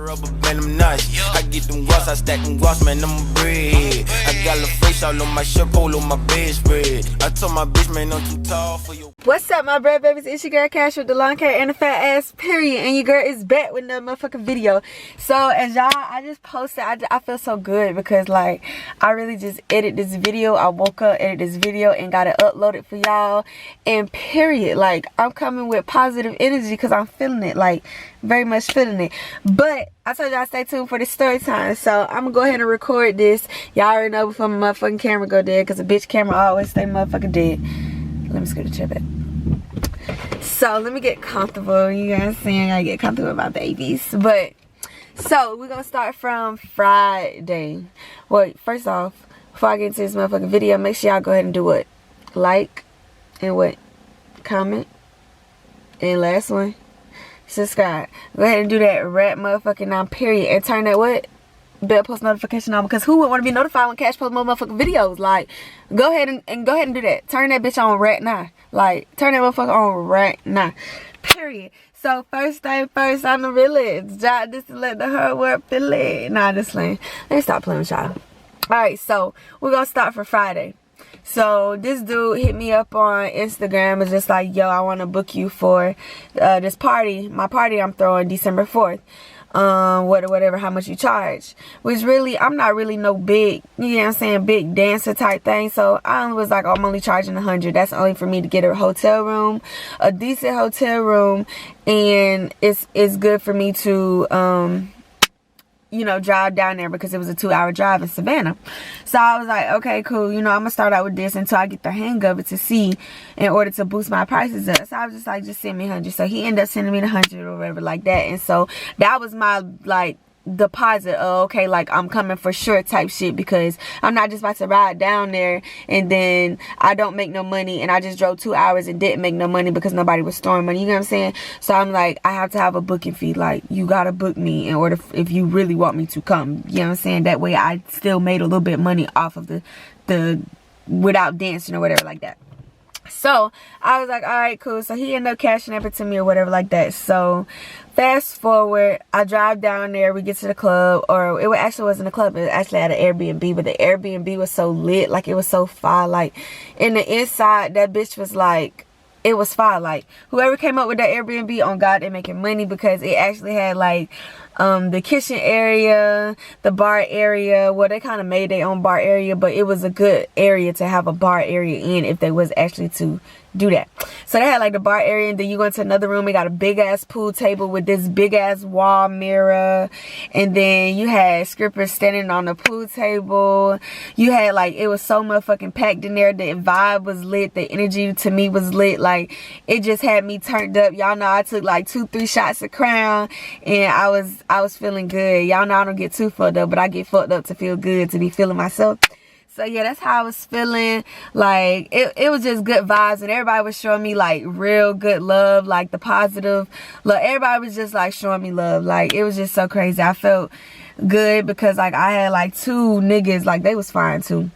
Rubber band them nuts. I get them guaps, I stack them guaps, man, I'm a breadhead. I got a face all on my shirt, pole on my bedspread. I told my bitch, man, I'm too tall for you. What's up, my bread babies? It's your girl Cash with the long hair and the fat ass, period. And your girl is back with another motherfucking video. So as y'all, I just posted, I feel so good because like I really just edited this video. I woke up, edited this video, and got it uploaded for y'all. And period, like I'm coming with positive energy because I'm feeling it, like very much feeling it. But I told y'all stay tuned for the story time, so I'm gonna go ahead and record this. Y'all already know before my motherfucking camera go dead, because a bitch camera always stay motherfucking dead. Let me scoot the chair back. So let me get comfortable. You guys seeing I get comfortable with my babies. But so we're gonna start from Friday. Well, first off, before I get into this motherfucking video, make sure y'all go ahead and do what? Like and what? Comment. And last one, subscribe. Go ahead and do that right motherfucking on, period. And turn that what? Bell post notification on, because who would want to be notified when Cash posts more motherfucking videos? Like, go ahead and go ahead and do that. Turn that bitch on right now. Like, turn that motherfucker on right now. Period. So first thing first, I'm the realest. Job just to let the hard work feel it. Nah, just playing. Let me stop playing with y'all. Alright, so we're gonna start for Friday. So this dude hit me up on Instagram. It's just like, yo, I want to book you for this party. My party I'm throwing December 4th. Whatever, how much you charge. Which really, I'm not really no big, you know what I'm saying, big dancer type thing. So I was like, oh, I'm only charging $100. That's only for me to get a hotel room, a decent hotel room, and it's good for me to you know, drive down there because it was a 2-hour drive in Savannah. So I was like, okay, cool. You know, I'm going to start out with this until I get the hang of it to see in order to boost my prices up. So I was just like, just send me 100. So he ended up sending me the 100 or whatever like that. And so that was my, like, deposit of, okay, like I'm coming for sure type shit, because I'm not just about to ride down there and then I don't make no money and I just drove 2 hours and didn't make no money because nobody was throwing money, you know what I'm saying? So I'm like, I have to have a booking fee. Like, you gotta book me in order, if you really want me to come, you know what I'm saying? That way I still made a little bit of money off of the without dancing or whatever like that. So I was like, all right, cool. So he ended up cashing it to me or whatever like that. So fast forward, I drive down there, we get to the club, or it actually wasn't a club, it was actually at an Airbnb, but the Airbnb was so lit, like it was so fire, like in the inside, that bitch was like, it was fire, like whoever came up with that Airbnb, on God, they're making money, because it actually had like the kitchen area, the bar area. Well, they kind of made their own bar area, but it was a good area to have a bar area in if they was actually to do that. So they had like the bar area, and then you go into another room, it got a big ass pool table with this big ass wall mirror, and then you had strippers standing on the pool table. You had like, it was so motherfucking packed in there. The vibe was lit, the energy to me was lit, like it just had me turned up. Y'all know I took like 2-3 shots of Crown, and I was feeling good. Y'all know I don't get too fucked up, but I get fucked up to feel good, to be feeling myself. So yeah, that's how I was feeling. Like it was just good vibes, and everybody was showing me like real good love, like the positive love. Everybody was just like showing me love. Like it was just so crazy. I felt good because like I had like 2 niggas, like they was fine too.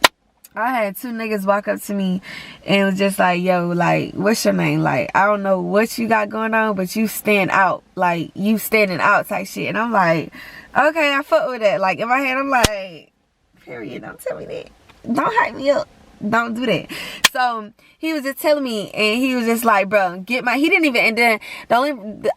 I had 2 niggas walk up to me and was just like, yo, like, what's your name? Like, I don't know what you got going on, but you stand out. Like, you standing out type shit. And I'm like, okay, I fuck with that. Like, in my head, I'm like, period, don't tell me that. Don't hype me up. Don't do that. So he was just telling me, and he was just like, bro, get my, he didn't even, and then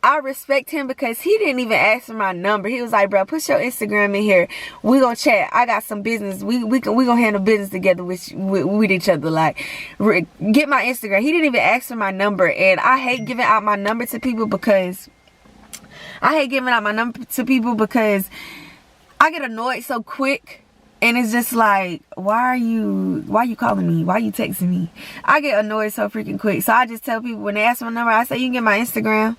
I respect him because he didn't even ask for my number. He was like, bro, put your Instagram in here, we gonna chat, I got some business, we gonna handle business together with each other. Like, get my Instagram. He didn't even ask for my number, and I hate giving out my number to people because I get annoyed so quick. And it's just like, why you calling me? Why you texting me? I get annoyed so freaking quick. So I just tell people when they ask my number, I say, you can get my Instagram.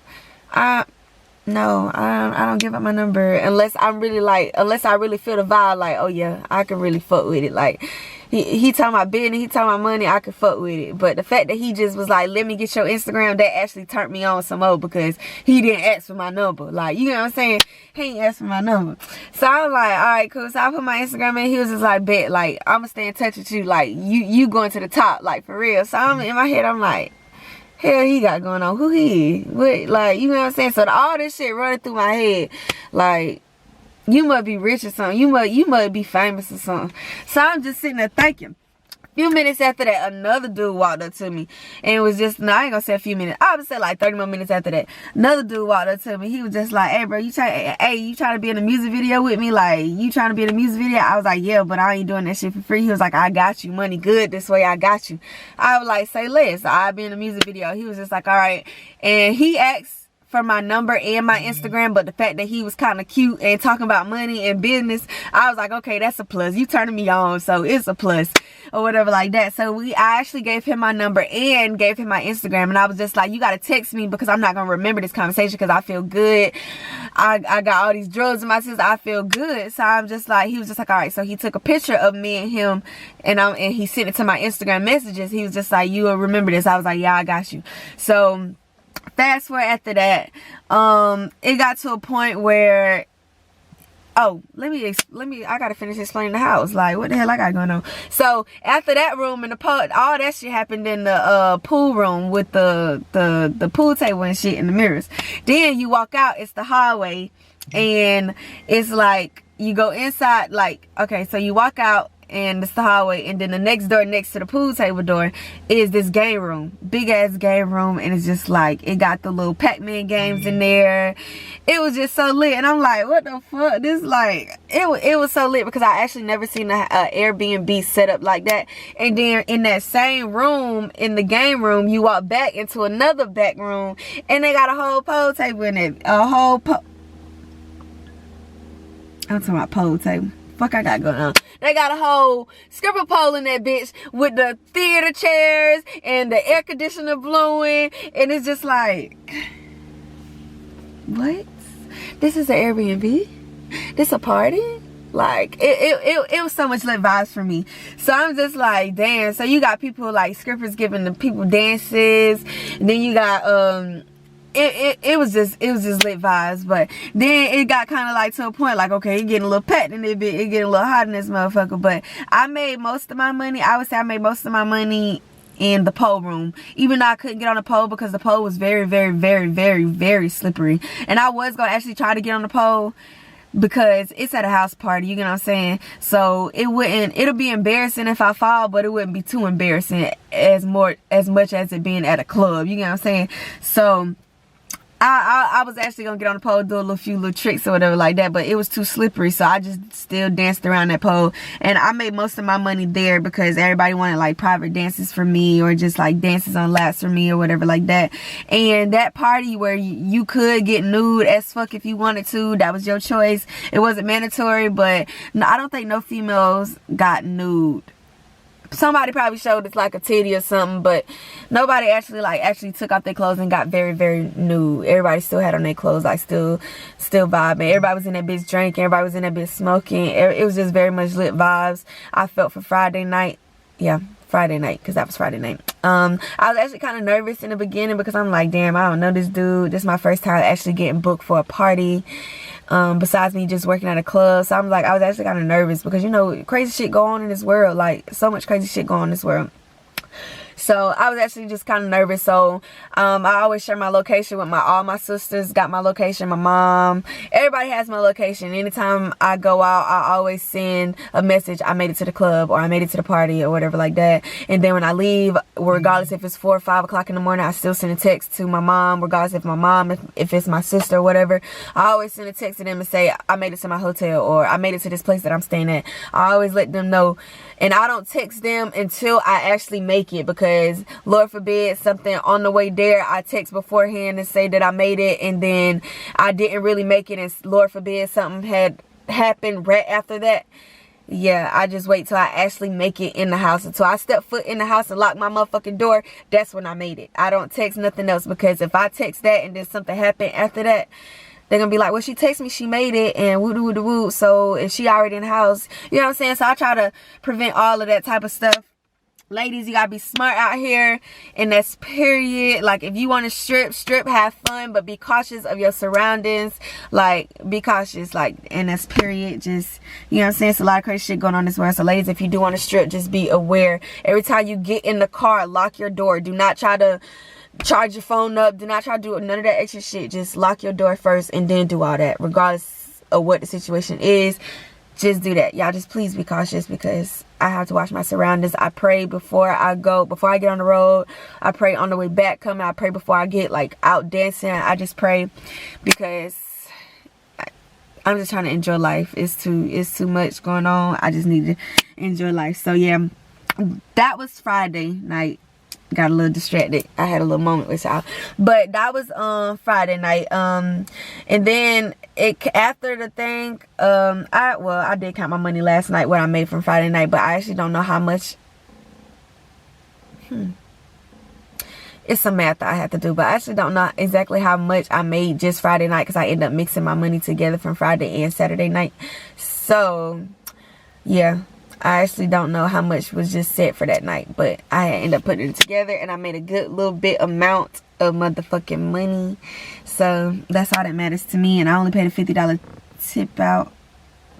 No, I don't give out my number unless I'm really like, unless I really feel the vibe, like, oh yeah, I can really fuck with it. Like, he talking about business, he talking about money, I can fuck with it. But the fact that he just was like, let me get your Instagram, that actually turned me on some more, because he didn't ask for my number. Like, you know what I'm saying? He ain't asked for my number. So I was like, all right, cool. So I put my Instagram in. He was just like, bet, like, I'm gonna stay in touch with you. Like, you going to the top, like, for real. So I'm in my head, I'm like, hell he got going on? Who he? What, like, you know what I'm saying? So all this shit running through my head. Like, You must be rich or something. You must be famous or something. So I'm just sitting there thinking. A few minutes after that, another dude walked up to me. And it was just, no, I ain't gonna say a few minutes. I would say like 30 more minutes after that. Another dude walked up to me. He was just like, hey, bro, you trying to be in a music video with me? Like, you trying to be in a music video? I was like, yeah, but I ain't doing that shit for free. He was like, I got you. Money good this way. I got you. I was like, say less. I'll be in a music video. He was just like, all right. And he asked for my number and my Instagram, but the fact that he was kind of cute and talking about money and business, I was like, okay, that's a plus. You turning me on, so it's a plus or whatever like that. So I actually gave him my number and gave him my Instagram, and I was just like, you gotta text me because I'm not gonna remember this conversation because I feel good. I got all these drugs in my system. I feel good. So I'm just like, he was just like, all right. So he took a picture of me and him, and he sent it to my Instagram messages. He was just like, you will remember this. I was like, yeah, I got you. So fast forward after that, it got to a point where, let me I gotta finish explaining the house. Like, what the hell I got going on? So after that room in the pool, all that shit happened in the pool room with the pool table and shit and the mirrors. Then you walk out, it's the hallway, and it's like you go inside. Like, okay, so you walk out and it's the hallway, and then the next door next to the pool table door is this game room, big ass game room, and it's just like, it got the little Pac-Man games in there. It was just so lit, and I'm like, what the fuck? This, like, it was so lit because I actually never seen a Airbnb set up like that. And then in that same room, in the game room, you walk back into another back room, and they got a whole pool table in it, I'm talking about pool table. Fuck I got going on. They got a whole stripper pole in that bitch with the theater chairs and the air conditioner blowing, and it's just like, what? This is an Airbnb? This a party? Like, it was so much lit vibes for me. So I'm just like, damn. So you got people like strippers giving the people dances, and then you got it was just lit vibes. But then it got kind of like to a point like, okay, it getting a little pet in it, it getting a little hot in this motherfucker. But I made most of my money. I would say I made most of my money in the pole room, even though I couldn't get on the pole because the pole was very, very, very, very, very slippery. And I was gonna actually try to get on the pole because it's at a house party, you know what I'm saying? So it'll be embarrassing if I fall, but it wouldn't be too embarrassing as much as it being at a club, you know what I'm saying? So I was actually gonna get on the pole, do a few little tricks or whatever like that, but it was too slippery, so I just still danced around that pole. And I made most of my money there because everybody wanted like private dances for me, or just like dances on laps for me or whatever like that. And that party where you could get nude as fuck if you wanted to, that was your choice. It wasn't mandatory, but no, I don't think no females got nude. Somebody probably showed us like a titty or something, but nobody actually took off their clothes and got very, very nude. Everybody still had on their clothes, like still vibing. Everybody was in that bitch drinking. Everybody was in that bitch smoking. It was just very much lit vibes. I felt for Friday night. Yeah, Friday night, because that was Friday night. I was actually kind of nervous in the beginning because I'm like, damn, I don't know this dude. This is my first time actually getting booked for a party. Besides me just working at a club. So I was actually kind of nervous because, you know, crazy shit go on in this world. Like, so much crazy shit go on in this world. So I was actually just kind of nervous. So I always share my location with all my sisters. Got my location, my mom, everybody has my location. Anytime I go out, I always send a message, I made it to the club, or I made it to the party, or whatever like that. And then when I leave, regardless if it's 4 or 5 o'clock in the morning, I still send a text to my mom, regardless if my mom, if it's my sister or whatever. I always send a text to them and say, I made it to my hotel, or I made it to this place that I'm staying at. I always let them know. And I don't text them until I actually make it, because Lord forbid something on the way there, I text beforehand and say that I made it, and then I didn't really make it, and Lord forbid something had happened right after that. Yeah, I just wait till I actually make it in the house. Until I step foot in the house and lock my motherfucking door, that's when I made it. I don't text nothing else, because if I text that and then something happened after that, they're gonna be like, well, she texted me, she made it, and woo doo doo woo. So if she already in the house, you know what I'm saying? So I try to prevent all of that type of stuff. Ladies, you gotta be smart out here, and that's period. Like, if you want to strip, have fun, but be cautious of your surroundings. Like, be cautious, like, and that's period. Just, you know what I'm saying? It's a lot of crazy shit going on in this world. So ladies, if you do want to strip, just be aware. Every time you get in the car, lock your door. Do not try to charge your phone up. Do not try to do none of that extra shit. Just lock your door first and then do all that. Regardless of what the situation is, just do that. Y'all just please be cautious, because I have to watch my surroundings. I pray before I get on the road. I pray on the way back coming. I pray before I get like out dancing. I just pray, because I'm just trying to enjoy life. It's too much going on. I just need to enjoy life. So yeah, that was Friday night. Got a little distracted. I had a little moment with y'all, but that was Friday night. And then after the thing, I did count my money last night, what I made from Friday night, but I actually don't know how much. It's some math that I have to do, but I actually don't know exactly how much I made just Friday night, because I ended up mixing my money together from Friday and Saturday night. So yeah, I actually don't know how much was just set for that night, but I ended up putting it together, and I made a good little bit amount of motherfucking money. So that's all that matters to me. And I only paid a $50 tip out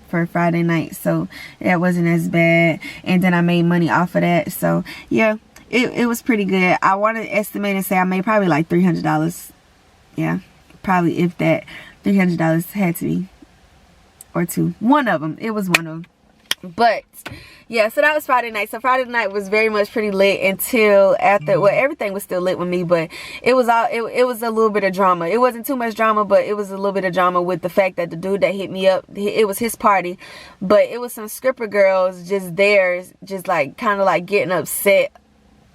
for Friday night, so that wasn't as bad. And then I made money off of that. So yeah, it was pretty good. I want to estimate and say I made probably like $300. Yeah, probably, if that. $300 had to be, or two. One of them. It was one of them. But yeah, so that was Friday night. So Friday night was very much pretty lit until after, well, everything was still lit with me, but it was a little bit of drama. It wasn't too much drama, but it was a little bit of drama with the fact that the dude that hit me up, it was his party, but it was some stripper girls just there, just like kind of like getting upset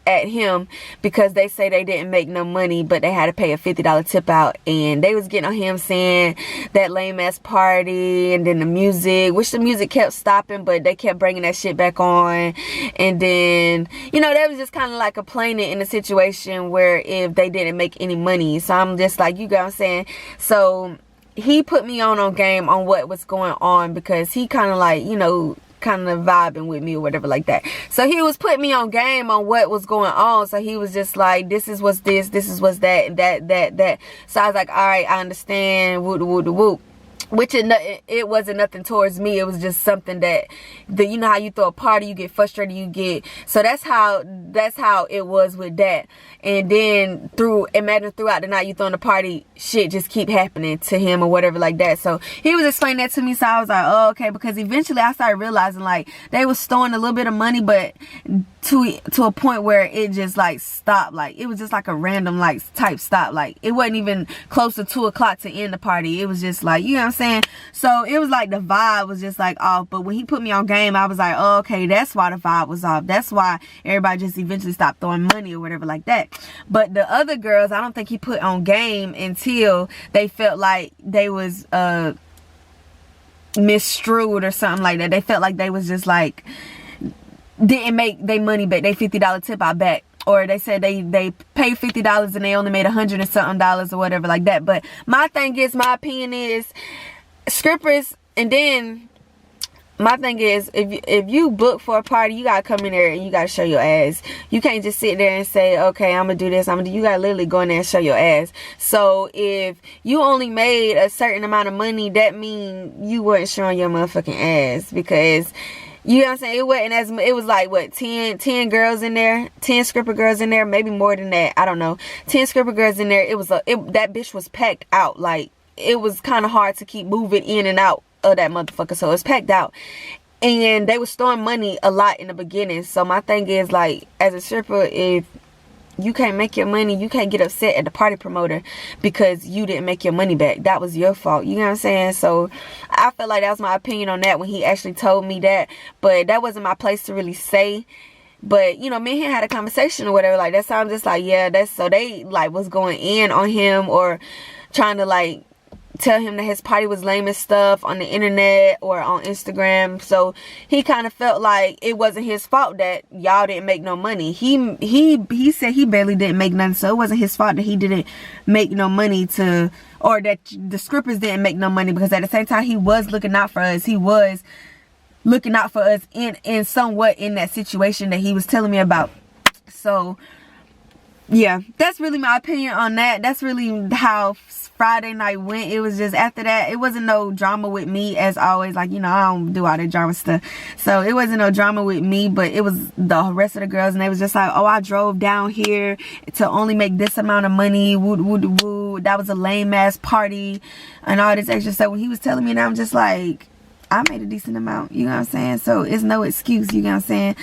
at him because they say they didn't make no money, but they had to pay a $50 tip out, and they was getting on him saying that lame ass party, and then the music, which the music kept stopping, but they kept bringing that shit back on. And then, you know, they was just kind of like complaining in a situation where if they didn't make any money. So I'm just like, you got what I'm saying? So he put me on game on what was going on, because he kind of like, you know, kind of vibing with me or whatever like that. So he was putting me on game on what was going on. So he was just like, this is what's this is what's that, that. So I was like, all right, I understand, whoop. Which it wasn't nothing towards me. It was just something that, you know how you throw a party, you get frustrated, so that's how it was with that. And then imagine throughout the night you throwing a party, shit just keep happening to him or whatever like that. So he was explaining that to me, so I was like, oh, okay, because eventually I started realizing like they was throwing a little bit of money, but to a point where it just like stopped. Like it was just like a random like type stop. Like it wasn't even close to 2 o'clock to end the party. It was just like, you know what I'm saying? So it was like the vibe was just like off. But when he put me on game, I was like, oh, okay, that's why the vibe was off. That's why everybody just eventually stopped throwing money or whatever like that. But the other girls, I don't think he put on game until they felt like they was misstrued or something like that. They felt like they was just like didn't make their money back, they $50 tip out back, or they said they paid $50 and they only made $100 and something or whatever like that. But my thing is, my opinion is, strippers, and then my thing is, if you book for a party, you gotta come in there and you gotta show your ass. You can't just sit there and say, okay, I'm gonna do this, you gotta literally go in there and show your ass. So if you only made a certain amount of money, that means you weren't showing your motherfucking ass, because you know what I'm saying? It wasn't as, it was like what, 10 girls in there, 10 stripper girls in there, maybe more than that, I don't know. 10 stripper girls in there. It was that bitch was packed out. Like it was kind of hard to keep moving in and out of that motherfucker, so it's packed out. And they was throwing money a lot in the beginning. So my thing is, like, as a stripper, if you can't make your money, you can't get upset at the party promoter because you didn't make your money back. That was your fault. You know what I'm saying? So I feel like that was my opinion on that when he actually told me that. But that wasn't my place to really say. But, you know, me and him had a conversation or whatever like that. So I'm just like, yeah, that's, so they like was going in on him or trying to like tell him that his party was lame and stuff on the internet or on Instagram. So he kind of felt like it wasn't his fault that y'all didn't make no money. He said he barely didn't make nothing, so it wasn't his fault that he didn't make no money or that the strippers didn't make no money, because at the same time he was looking out for us. He was looking out for us in somewhat in that situation that he was telling me about. So yeah, that's really my opinion on that. That's really how Friday night went. It was just, after that, it wasn't no drama with me, as always. Like, you know, I don't do all that drama stuff, so it wasn't no drama with me. But it was the rest of the girls, and they was just like, oh, I drove down here to only make this amount of money, woo. that was a lame ass party and all this extra stuff. When he was telling me, and I'm just like, I made a decent amount, you know what I'm saying? So it's no excuse, you know what I'm saying?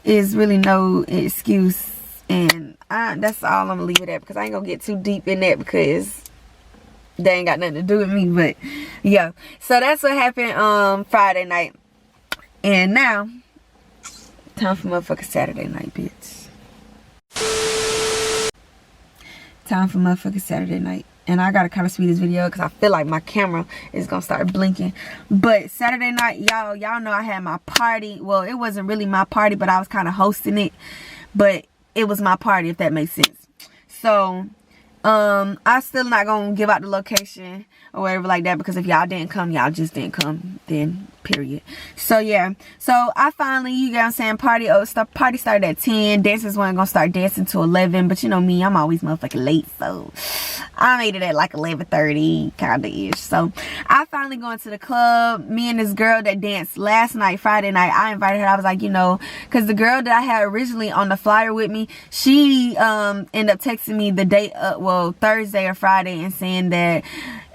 It's really no excuse. And that's all I'm gonna leave it at, because I ain't gonna get too deep in that because they ain't got nothing to do with me. But yeah, so that's what happened Friday night. And now time for motherfucking Saturday night, bitch. Time for motherfucking Saturday night. And I gotta kind of speed this video because I feel like my camera is gonna start blinking. But Saturday night, y'all know I had my party. Well, it wasn't really my party, but I was kind of hosting it. But it was my party, if that makes sense. So I still not gonna give out the location or whatever like that, because if y'all didn't come, y'all just didn't come, then period. So yeah, so I finally, you know what I'm saying, party started at 10. Dancers weren't gonna start dancing till 11, but you know me, I'm always motherfucking late, so I made it at like 11:30 kind of ish. So I finally go into the club. Me and this girl that danced last night, Friday night, I invited her. I was like, you know, because the girl that I had originally on the flyer with me, she ended up texting me the day well, Thursday or Friday, and saying that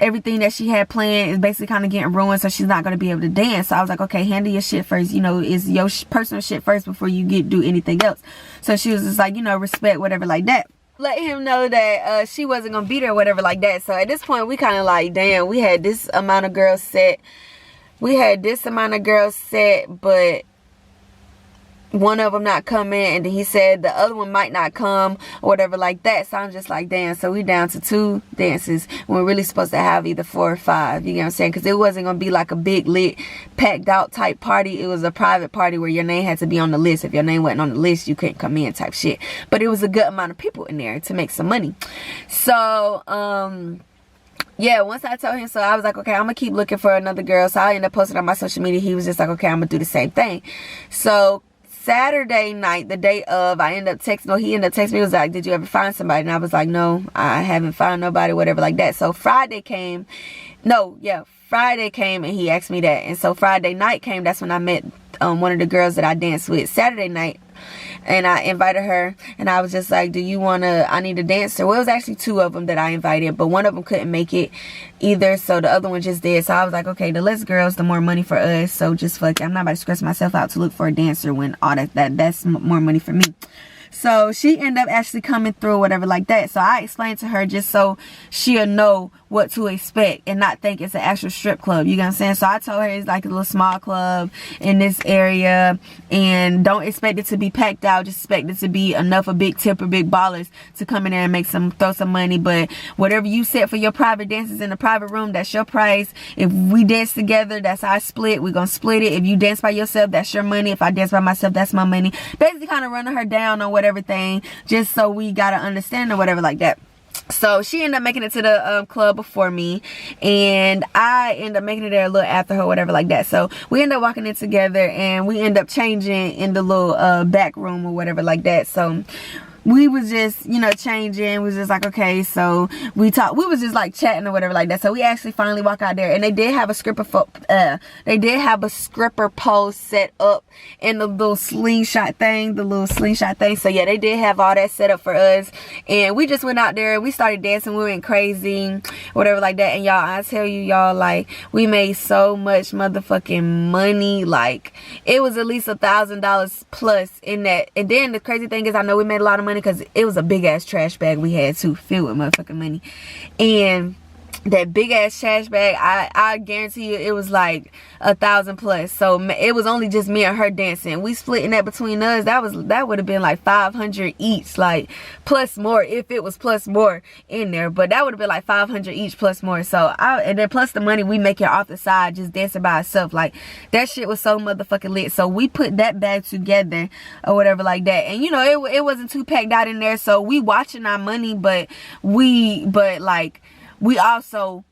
everything that she had planned is basically kind of getting ruined, so she's not going to be able to dance. So I was like, okay, handle your shit first, you know, it's your personal shit first before you do anything else. So she was just like, you know, respect, whatever like that. Let him know that she wasn't gonna be there, whatever like that. So at this point, we kind of like, damn, we had this amount of girls set, but one of them not coming, and then he said the other one might not come or whatever like that. So I'm just like, damn, so we down to 2 dances when we're really supposed to have either 4 or 5, you know what I'm saying? Because it wasn't gonna be like a big lit packed out type party. It was a private party where your name had to be on the list. If your name wasn't on the list, you couldn't come in type shit. But it was a good amount of people in there to make some money. So yeah, once I told him, so I was like, okay, I'm gonna keep looking for another girl. So I ended up posting on my social media. He was just like, okay, I'm gonna do the same thing. So Saturday night, the day of, he ended up texting me. He was like, did you ever find somebody? And I was like, no, I haven't found nobody, whatever like that. So Friday came and he asked me that. And so Friday night came, that's when I met one of the girls that I danced with Saturday night. And I invited her, and I was just like, do you want to, I need a dancer. Well, it was actually 2 of them that I invited, but one of them couldn't make it either, so the other one just did. So I was like, okay, the less girls, the more money for us, so just fuck it. I'm not about to stress myself out to look for a dancer when all that's more money for me. So she ended up actually coming through, whatever like that. So I explained to her just so she'll know what to expect and not think it's an actual strip club, you know what I'm saying? So I told her it's like a little small club in this area, and don't expect it to be packed out, just expect it to be enough of big tipper, big ballers to come in there and throw some money. But whatever you set for your private dances in the private room, that's your price. If we dance together, that's our split, we're gonna split it. If you dance by yourself, that's your money. If I dance by myself, that's my money. Basically kind of running her down on whatever thing, just so we gotta understand or whatever like that. So she ended up making it to the club before me, and I ended up making it there a little after her, whatever like that. So we ended up walking in together, and we ended up changing in the little back room or whatever like that. So we was just, you know, changing. We was just like, okay, so we was just like chatting or whatever like that. So we actually finally walk out there, and they did have a stripper pole set up in the little slingshot thing, So yeah, they did have all that set up for us, and we just went out there and we started dancing. We went crazy, whatever like that. And y'all, I tell you, y'all, like, we made so much motherfucking money. Like, it was at least $1,000 plus in that. And then the crazy thing is, I know we made a lot of money because it was a big ass trash bag we had too, filled with motherfucking money. And that big ass trash bag, I guarantee you it was like 1,000 plus. So it was only just me and her dancing. We splitting that between us. That would have been like 500 each, like plus more, if it was plus more in there. But that would have been like 500 each plus more. So and then plus the money we make it off the side just dancing by itself. Like, that shit was so motherfucking lit. So we put that bag together or whatever like that. And you know, it wasn't too packed out in there. So we watching our money, but like, we also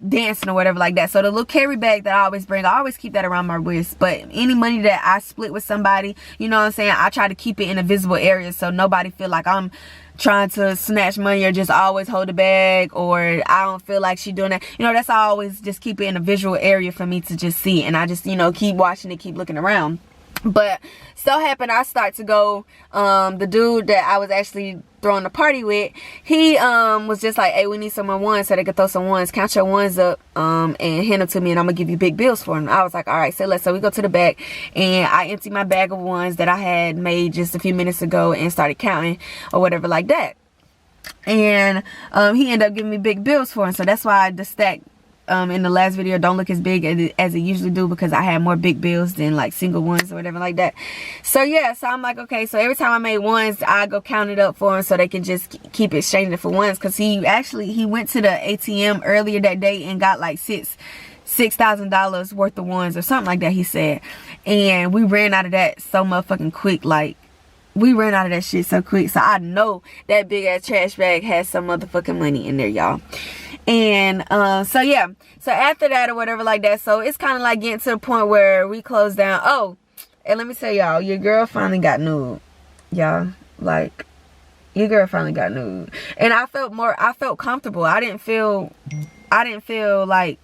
dancing or whatever like that. So the little carry bag that I always bring, I always keep that around my wrist. But any money that I split with somebody, you know what I'm saying, I try to keep it in a visible area so nobody feel like I'm trying to snatch money or just always hold the bag, or I don't feel like she doing that. You know, that's always just keep it in a visual area for me to just see. And I just, you know, keep watching it, keep looking around. But so happened I start to go, the dude that I was actually throwing the party with, he was just like, hey, we need some more ones so they could throw some ones. Count your ones up and hand them to me, and I'm gonna give you big bills for them. I was like, all right, so we go to the back, and I empty my bag of ones that I had made just a few minutes ago and started counting or whatever like that. And he ended up giving me big bills for them. So that's why the stack in the last video don't look as big as it usually do, because I had more big bills than like single ones or whatever like that. So yeah, so I'm like, okay, so every time I made ones, I go count it up for him so they can just keep exchanging it for ones. Because he went to the ATM earlier that day and got like $6,000 worth of ones or something like that, he said. And we ran out of that so motherfucking quick. Like, we ran out of that shit so quick. So I know that big ass trash bag has some motherfucking money in there, y'all. And so yeah, so after that or whatever like that, so it's kind of like getting to the point where we close down. Oh, and let me tell y'all, your girl finally got nude, y'all. Like, your girl finally got nude, and I felt comfortable. I didn't feel like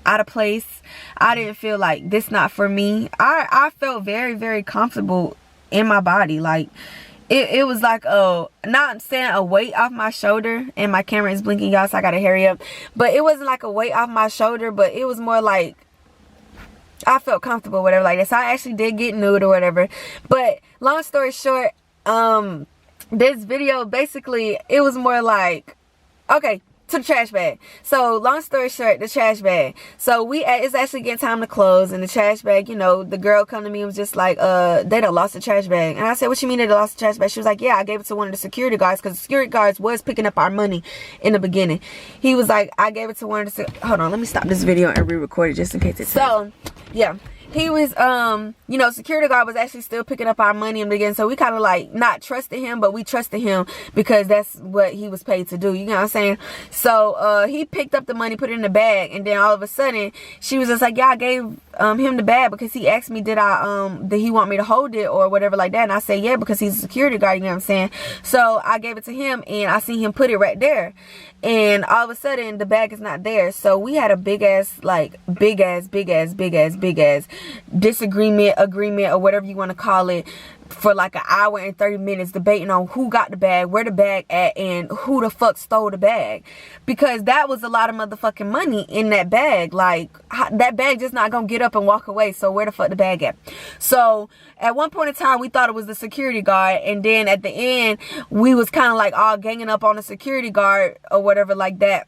out of place. I didn't feel like this not for me. I felt very, very comfortable in my body. Like, it was like not saying a weight off my shoulder, and my camera is blinking, y'all, so I gotta hurry up. But it wasn't like a weight off my shoulder, but it was more like I felt comfortable, whatever like that. So I actually did get nude or whatever. But long story short, this video basically, it was more like, okay, to the trash bag. So long story short, the trash bag. So it's actually getting time to close, and the trash bag, you know, the girl come to me and was just like, they done lost the trash bag. And I said, what you mean they done lost the trash bag? She was like, yeah, I gave it to one of the security guards, because the security guards was picking up our money in the beginning. He was like, I gave it to one of the hold on, let me stop this video and re-record it just in case it's so yeah. He was, you know, security guard was actually still picking up our money in the beginning. So we kind of like not trusted him, but we trusted him because that's what he was paid to do. You know what I'm saying? So he picked up the money, put it in the bag, and then all of a sudden she was just like, yeah, I gave him the bag because he asked me, did he want me to hold it or whatever like that? And I said, yeah, because he's a security guard. You know what I'm saying? So I gave it to him, and I seen him put it right there. And all of a sudden the bag is not there. So we had a big ass disagreement, agreement, or whatever you want to call it, for like an hour and 30 minutes debating on who got the bag, where the bag at, and who the fuck stole the bag. Because that was a lot of motherfucking money in that bag. Like, that bag just not gonna get up and walk away. So where the fuck the bag at? So at one point in time, we thought it was the security guard, and then at the end, we was kind of like all ganging up on the security guard or whatever like that.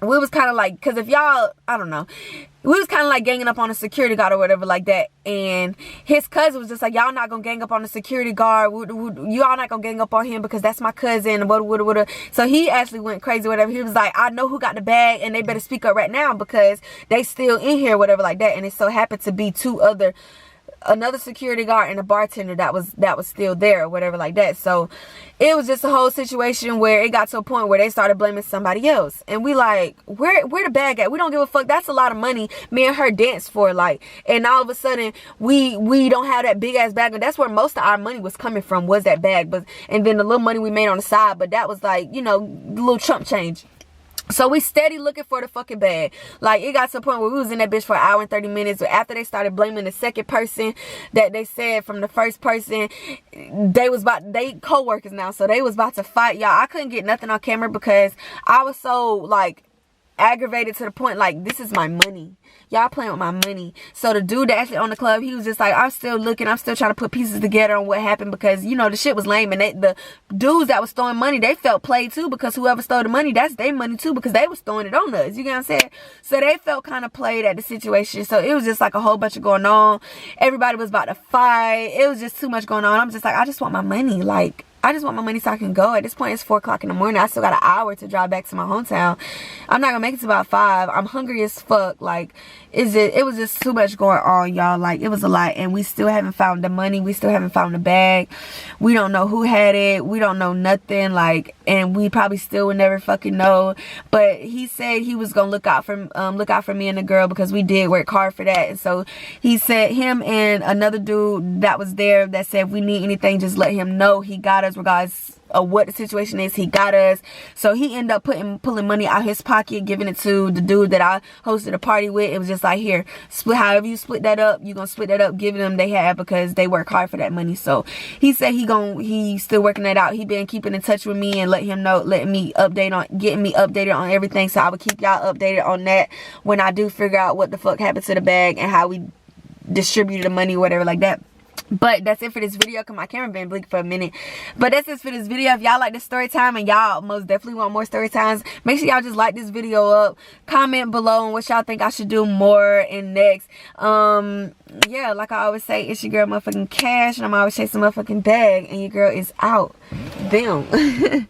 We was kind of like, because if y'all, I don't know, we was kind of like ganging up on a security guard or whatever like that. And his cousin was just like, y'all not gonna gang up on the security guard. Y'all not gonna gang up on him because that's my cousin. So he actually went crazy, whatever. He was like, I know who got the bag, and they better speak up right now because they still in here, whatever like that. And it so happened to be another security guard and a bartender that was still there or whatever like that. So it was just a whole situation where it got to a point where they started blaming somebody else, and we like, where the bag at? We don't give a fuck. That's a lot of money me and her danced for, like, and all of a sudden we don't have that big ass bag, and that's where most of our money was coming from, was that bag. But and then the little money we made on the side, but that was like, you know, the little chump change. So we steady looking for the fucking bag. Like, it got to a point where we was in that bitch for an hour and 30 minutes. After they started blaming the second person that they said from the first person, they co-workers now. So they was about to fight, y'all. I couldn't get nothing on camera because I was so, like, aggravated to the point, like, this is my money. Y'all playing with my money. So the dude that actually owned the club, he was just like, I'm still looking. I'm still trying to put pieces together on what happened because, you know, the shit was lame. And the dudes that was throwing money, they felt played too because whoever stole the money, that's their money too because they was throwing it on us. You get what I'm saying? So they felt kind of played at the situation. So it was just like a whole bunch of going on. Everybody was about to fight. It was just too much going on. I'm just like, I just want my money. Like, I just want my money so I can go. At this point, it's 4 o'clock in the morning. I still got an hour to drive back to my hometown. I'm not gonna make it to about 5. I'm hungry as fuck. Like, it was just too much going on, y'all. Like, it was a lot, and we still haven't found the money. We still haven't found the bag. We don't know who had it. We don't know nothing. Like, and we probably still would never fucking know. But he said he was gonna look out for me and the girl because we did work hard for that. And so he said him and another dude that was there that said if we need anything, just let him know. He got us. Regardless what the situation is. He got us. So he ended up pulling money out his pocket, giving it to the dude that I hosted a party with. It was just like, here, split, however you split that up, you're gonna split that up, giving them they have, because they work hard for that money. So he said he's still working that out. He been keeping in touch with me and getting me updated on everything. So I would keep y'all updated on that when I do figure out what the fuck happened to the bag and how we distributed the money, whatever like that. But that's it for this video, because my camera been blinking for a minute. But that's it for this video. If y'all like this story time and y'all most definitely want more story times, make sure y'all just like this video up, comment below on what y'all think I should do more in next. Yeah, like I always say, it's your girl motherfucking Cash, and I'm always chasing motherfucking bag, and your girl is out. Boom.